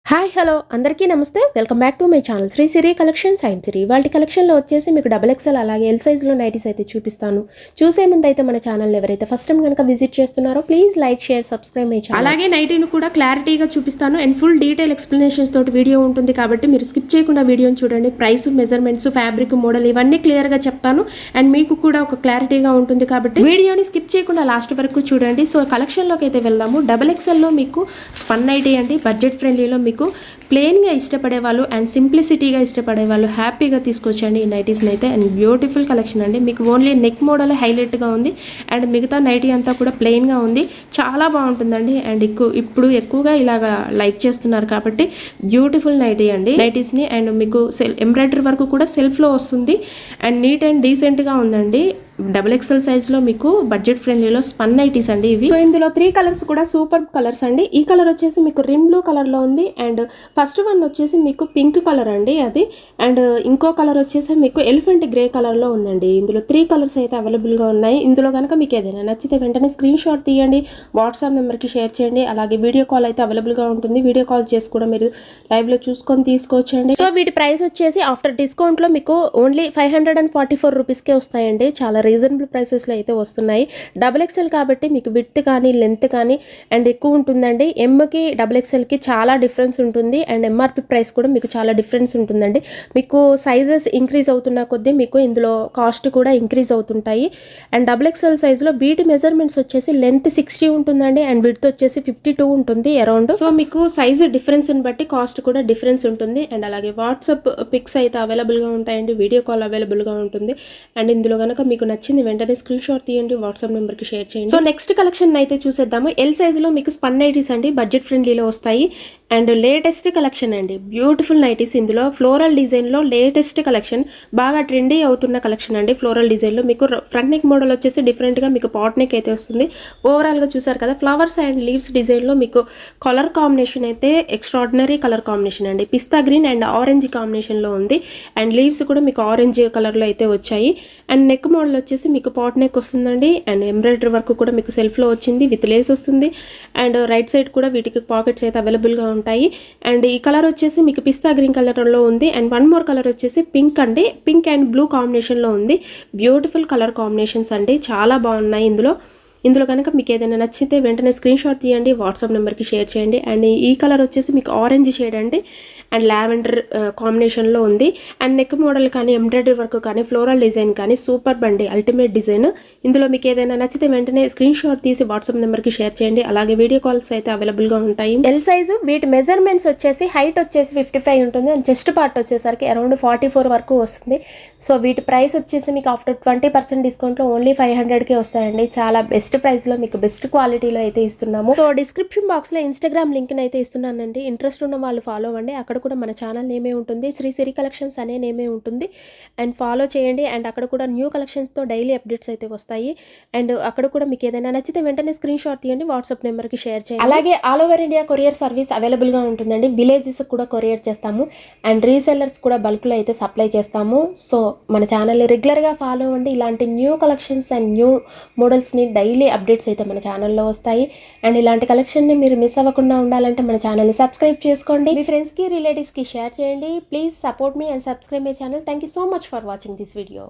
Hi hello అందరికీ నమస్తే welcome back to my channel Sri Siri collections and Sri వాళ్ళ కలెక్షన్లో వచ్చేసి మీకు XXL అలాగే ఎల్ సైజ్లో నైటీస్ అయితే చూపిస్తాను. చూసే ముందు అయితే మన ఛానల్ ఎవరైతే ఫస్ట్ టైం కనుక విజిట్ చేస్తున్నారో please like share subscribe my channel. అలాగే నైటీని కూడా క్లారిటీగా చూపిస్తాను అండ్ ఫుల్ డీటెయిల్ ఎక్స్ప్లెనేషన్స్ తోటి వీడియో ఉంటుంది కాబట్టి మీరు స్కిప్ చేయకుండా వీడియోని చూడండి. ప్రైస్, మెజర్మెంట్స్, ఫ్యాబ్రిక్, మోడల్ ఇవన్నీ క్లియర్గా చెప్తాను అండ్ మీకు కూడా ఒక క్లారిటీగా ఉంటుంది కాబట్టి వీడియోని స్కిప్ చేయకుండా లాస్ట్ వరకు చూడండి. సో కలెక్షన్లోకి అయితే వెళ్దాము. XXLలో మీకు స్పన్ నైటీ అండి, బడ్జెట్ ఫ్రెండ్లీలో మీకు ప్లెయిన్గా ఇష్టపడే వాళ్ళు అండ్ సింప్లిసిటీగా ఇష్టపడే వాళ్ళు హ్యాపీగా తీసుకొచ్చండి ఈ నైటీస్ని అయితే. అండ్ బ్యూటిఫుల్ కలెక్షన్ అండి. మీకు ఓన్లీ నెక్ మోడల్ హైలైట్గా ఉంది అండ్ మిగతా నైటీ అంతా కూడా ప్లెయిన్గా ఉంది. చాలా బాగుంటుందండి అండ్ ఇప్పుడు ఎక్కువగా ఇలాగా లైక్ చేస్తున్నారు కాబట్టి బ్యూటిఫుల్ నైటీ అండి నైటీస్ని. అండ్ మీకు ఎంబ్రాయిడరీ వర్క్ కూడా సెల్ఫ్లో వస్తుంది అండ్ నీట్ అండ్ డీసెంట్గా ఉందండి. XXL సైజ్లో మీకు బడ్జెట్ ఫ్రెండ్లీలో స్పన్ నైటీస్ అండి ఇవి. సో ఇందులో 3 కలర్స్ కూడా సూపర్ కలర్స్ అండి. ఈ కలర్ వచ్చేసి మీకు రిమ్ బ్లూ కలర్లో ఉంది అండ్ ఫస్ట్ వన్ వచ్చేసి మీకు పింక్ కలర్ అండి అది. అండ్ ఇంకో కలర్ వచ్చేసి మీకు ఎలిఫెంట్ గ్రే కలర్లో ఉందండి. ఇందులో 3 కలర్స్ అయితే అవైలబుల్గా ఉన్నాయి. ఇందులో కనుక మీకు ఏదైనా నచ్చితే వెంటనే స్క్రీన్ షాట్ తీయండి, వాట్సాప్ నెంబర్కి షేర్ చేయండి. అలాగే వీడియో కాల్ అయితే అవైలబుల్గా ఉంటుంది. వీడియో కాల్ చేసి కూడా మీరు లైవ్లో చూసుకొని తీసుకోవచ్చండి. సో వీటి ప్రైస్ వచ్చేసి ఆఫ్టర్ డిస్కౌంట్లో మీకు ఓన్లీ 544 రూపీస్కే వస్తాయండి. చాలా రీజనబుల్ ప్రైసెస్లో అయితే వస్తున్నాయి. XXL కాబట్టి మీకు విడ్త్ కానీ లెంత్ కానీ అండ్ ఎక్కువ ఉంటుందండి. ఎంకి XXLకి చాలా డిఫరెన్స్ ఉంటుంది అండ్ ఎంఆర్పి ప్రైస్ కూడా మీకు చాలా డిఫరెన్స్ ఉంటుందండి. మీకు సైజెస్ ఇంక్రీజ్ అవుతున్న కొద్దీ మీకు ఇందులో కాస్ట్ కూడా ఇంక్రీజ్ అవుతుంటాయి. అండ్ XXL సైజులో వీటి మెజర్మెంట్స్ వచ్చేసి లెంత్ 60 ఉంటుందండి అండ్ విడ్త్ వచ్చేసి 52 ఉంటుంది అరౌండ్. సో మీకు సైజు డిఫరెన్స్ని బట్టి కాస్ట్ కూడా డిఫరెన్స్ ఉంటుంది. అండ్ అలాగే వాట్సాప్ పిక్స్ అయితే అవైలబుల్గా ఉంటాయండి, వీడియో కాల్ అవైలబుల్గా ఉంటుంది. అండ్ ఇందులో కనుక మీకు నచ్చింది వెంటనే స్క్రీన్ షాట్ తీయండి, వాట్సాప్ నెంబర్కి షేర్ చేయండి. సో నెక్స్ట్ కలెక్షన్ అయితే చూసేద్దాము. ఎల్ సైజులో మీకు స్పన్ నైటీస్ అండి, బడ్జెట్ ఫ్రెండ్లీలో వస్తాయి అండ్ లేటెస్ట్ కలెక్షన్ అండి. Beautiful nighties. ఇందులో ఫ్లోరల్ డిజైన్లో లేటెస్ట్ కలెక్షన్, బాగా ట్రెండీ అవుతున్న కలెక్షన్ అండి. ఫ్లోరల్ డిజైన్లో మీకు ఫ్రంట్ నెక్ మోడల్ వచ్చేసి డిఫరెంట్గా మీకు పాట్ నెక్ అయితే వస్తుంది. ఓవరాల్గా చూసారు కదా, ఫ్లవర్స్ అండ్ లీవ్స్ డిజైన్లో మీకు కలర్ కాంబినేషన్ అయితే ఎక్స్ట్రాడినరీ కలర్ కాంబినేషన్ అండి. పిస్తా గ్రీన్ అండ్ ఆరెంజ్ కాంబినేషన్లో ఉంది అండ్ లీవ్స్ కూడా మీకు ఆరెంజ్ కలర్లో అయితే వచ్చాయి. అండ్ నెక్ మోడల్ వచ్చేసి మీకు పాట్ నెక్ వస్తుందండి అండ్ ఎంబ్రాయిడరీ వర్క్ కూడా మీకు సెల్ఫ్లో వచ్చింది, విత్ లేస్ వస్తుంది. అండ్ రైట్ సైడ్ కూడా వీటికి పాకెట్స్ అయితే అవైలబుల్గా ఉంటాయి. అండ్ ఈ కలర్ వచ్చేసి మీకు పిస్తా గ్రీన్ కలర్లో ఉంది అండ్ వన్ మోర్ కలర్ వచ్చేసి పింక్ అండి, పింక్ అండ్ బ్లూ కాంబినేషన్లో ఉంది. బ్యూటిఫుల్ కలర్ కాంబినేషన్స్ అండి, చాలా బాగున్నాయి. ఇందులో కనుక మీకు ఏదైనా నచ్చితే వెంటనే స్క్రీన్ షాట్ తీయండి, వాట్సాప్ నెంబర్కి షేర్ చేయండి. అండ్ ఈ కలర్ వచ్చేసి మీకు ఆరెంజ్ షేడ్ అండి అండ్ లావెండర్ కాంబినేషన్లో ఉంది. అండ్ నెక్ మోడల్ కానీ ఎంబ్రాయిడరీ వర్క్ కానీ ఫ్లోరల్ డిజైన్ కానీ సూపర్ బండి, అల్టిమేట్ డిజైన్. ఇందులో మీకు ఏదైనా నచ్చితే వెంటనే స్క్రీన్ షాట్ తీసి వాట్సాప్ నెంబర్కి షేర్ చేయండి. అలాగే వీడియో కాల్స్ అయితే అవైలబుల్గా ఉంటాయి. ఎల్ సైజు వీటి మెజర్మెంట్స్ వచ్చేసి హైట్ వచ్చేసి 55 ఉంటుంది అండ్ చెస్ట్ పార్ట్ వచ్చేసరికి అరౌండ్ 44 వరకు వస్తుంది. సో వీటి ప్రైస్ వచ్చేసి మీకు ఆఫ్టర్ 20% డిస్కౌంట్లో ఓన్లీ 500కే వస్తాయండి. చాలా బెస్ట్ ప్రైస్లో మీకు బెస్ట్ క్వాలిటీలో అయితే ఇస్తున్నాము. సో డిస్క్రిప్షన్ బాక్స్లో ఇన్స్టాగ్రామ్ లింక్ని అయితే ఇస్తున్నానండి. ఇంట్రెస్ట్ ఉన్న వాళ్ళు ఫాలో అవ్వండి. అక్కడ కూడా మన ఛానల్ నేమే ఉంటుంది, శ్రీ సిరి కలెక్షన్స్ అనే నేమే ఉంటుంది అండ్ ఫాలో చేయండి. అండ్ అక్కడ కూడా న్యూ కలెక్షన్స్తో డైలీ అప్డేట్స్ అయితే వస్తాయి. అండ్ అక్కడ కూడా మీకు ఏదైనా నచ్చితే వెంటనే స్క్రీన్ షాట్ తీయండి, వాట్సాప్ నెంబర్కి షేర్ చేయండి. అలాగే all over India courier service అవైలబుల్గా ఉంటుందండి. విలేజెస్ కూడా కొరియర్ చేస్తాము అండ్ రీసెల్లర్స్ కూడా బల్క్లో అయితే సప్లై చేస్తాము. సో మన ఛానల్ని రెగ్యులర్గా ఫాలో అవ్వండి. ఇలాంటి న్యూ కలెక్షన్స్ అండ్ న్యూ మోడల్స్ని డైలీ అప్డేట్స్ అయితే మన ఛానల్లో వస్తాయి. అండ్ ఇలాంటి కలెక్షన్ని మీరు మిస్ అవ్వకుండా ఉండాలంటే మన ఛానల్ని సబ్స్క్రైబ్ చేసుకోండి, మీ ఫ్రెండ్స్కి రిలేటివ్స్కి షేర్ చేయండి. Please support me and subscribe my channel. Thank you so much for watching this video.